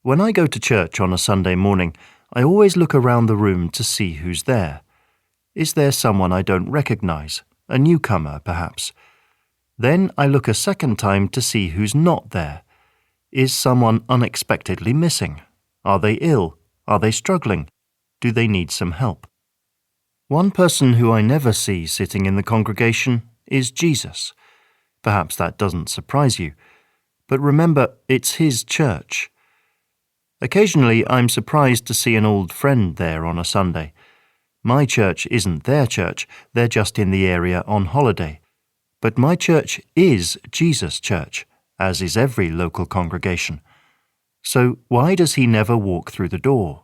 When I go to church on a Sunday morning, I always look around the room to see who's there. Is there someone I don't recognize? A newcomer, perhaps? Then I look a second time to see who's not there. Is someone unexpectedly missing? Are they ill? Are they struggling? Do they need some help? One person who I never see sitting in the congregation is Jesus. Perhaps that doesn't surprise you, but remember, it's his church. Occasionally, I'm surprised to see an old friend there on a Sunday. My church isn't their church, they're just in the area on holiday. But my church is Jesus' church, as is every local congregation. So why does he never walk through the door?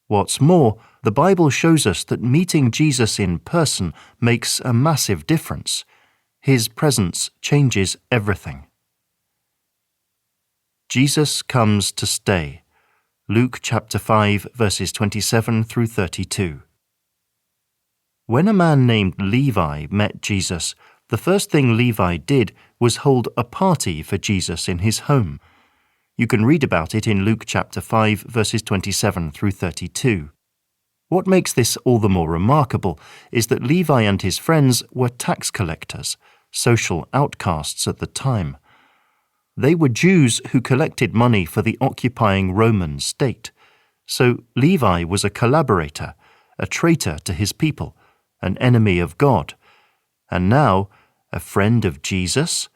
What's more, the Bible shows us that meeting Jesus in person makes a massive difference. His presence changes everything. Jesus comes to stay. Luke chapter 5, verses 27 through 32. When a man named Levi met Jesus, the first thing Levi did was hold a party for Jesus in his home. You can read about it in Luke chapter 5, verses 27 through 32. What makes this all the more remarkable is that Levi and his friends were tax collectors, social outcasts at the time. They were Jews who collected money for the occupying Roman state. So Levi was a collaborator, a traitor to his people, an enemy of God. And now, a friend of Jesus?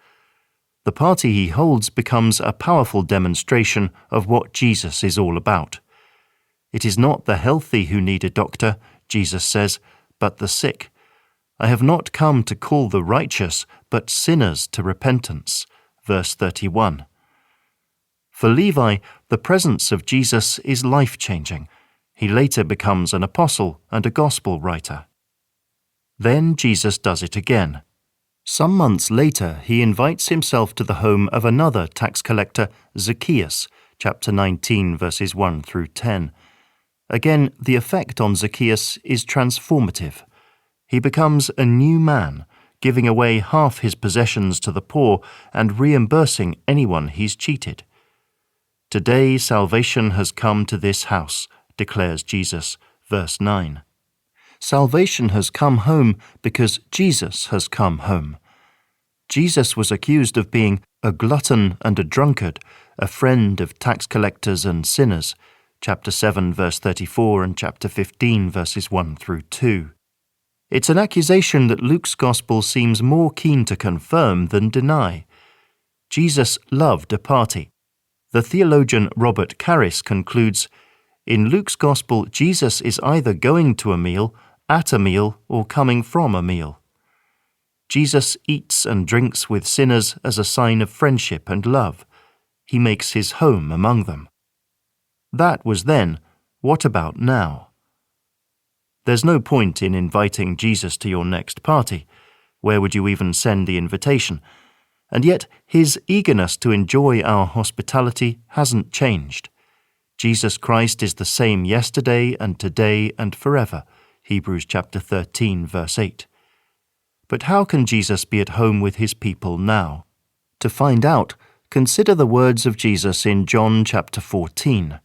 The party he holds becomes a powerful demonstration of what Jesus is all about. It is not the healthy who need a doctor, Jesus says, but the sick. I have not come to call the righteous, but sinners to repentance. Verse 31. For Levi, the presence of Jesus is life-changing. He later becomes an apostle and a gospel writer. Then Jesus does it again. Some months later, he invites himself to the home of another tax collector, Zacchaeus, chapter 19, verses 1 through 10. Again, the effect on Zacchaeus is transformative. He becomes a new man, giving away half his possessions to the poor and reimbursing anyone he's cheated. Today salvation has come to this house, declares Jesus, verse 9. Salvation has come home because Jesus has come home. Jesus was accused of being a glutton and a drunkard, a friend of tax collectors and sinners, chapter 7, verse 34 and chapter 15, verses 1 through 2. It's an accusation that Luke's Gospel seems more keen to confirm than deny. Jesus loved a party. The theologian Robert Carris concludes, in Luke's Gospel, Jesus is either going to a meal, at a meal, or coming from a meal. Jesus eats and drinks with sinners as a sign of friendship and love. He makes his home among them. That was then. What about now? There's no point in inviting Jesus to your next party. Where would you even send the invitation? And yet, his eagerness to enjoy our hospitality hasn't changed. Jesus Christ is the same yesterday and today and forever. Hebrews chapter 13, verse 8. But how can Jesus be at home with his people now? To find out, consider the words of Jesus in John chapter 14.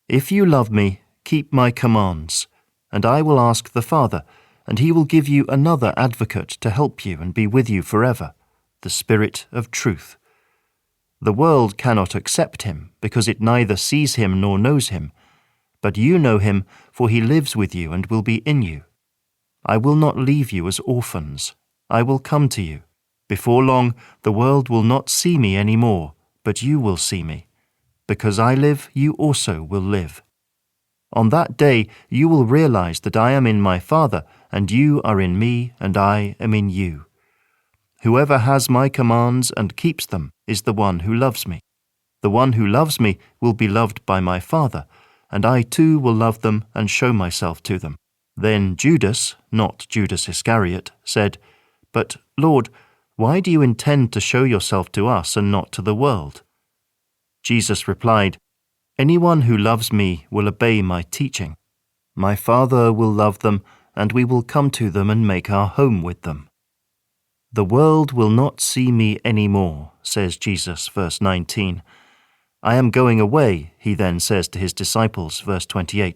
If you love me, keep my commands. And I will ask the Father, and he will give you another advocate to help you and be with you forever, the Spirit of truth. The world cannot accept him, because it neither sees him nor knows him. But you know him, for he lives with you and will be in you. I will not leave you as orphans. I will come to you. Before long, the world will not see me any more, but you will see me. Because I live, you also will live. On that day you will realize that I am in my Father, and you are in me, and I am in you. Whoever has my commands and keeps them is the one who loves me. The one who loves me will be loved by my Father, and I too will love them and show myself to them. Then Judas, not Judas Iscariot, said, But, Lord, why do you intend to show yourself to us and not to the world? Jesus replied, Anyone who loves me will obey my teaching. My Father will love them, and we will come to them and make our home with them. The world will not see me any more, says Jesus, verse 19. "I am going away," he then says to his disciples, verse 28,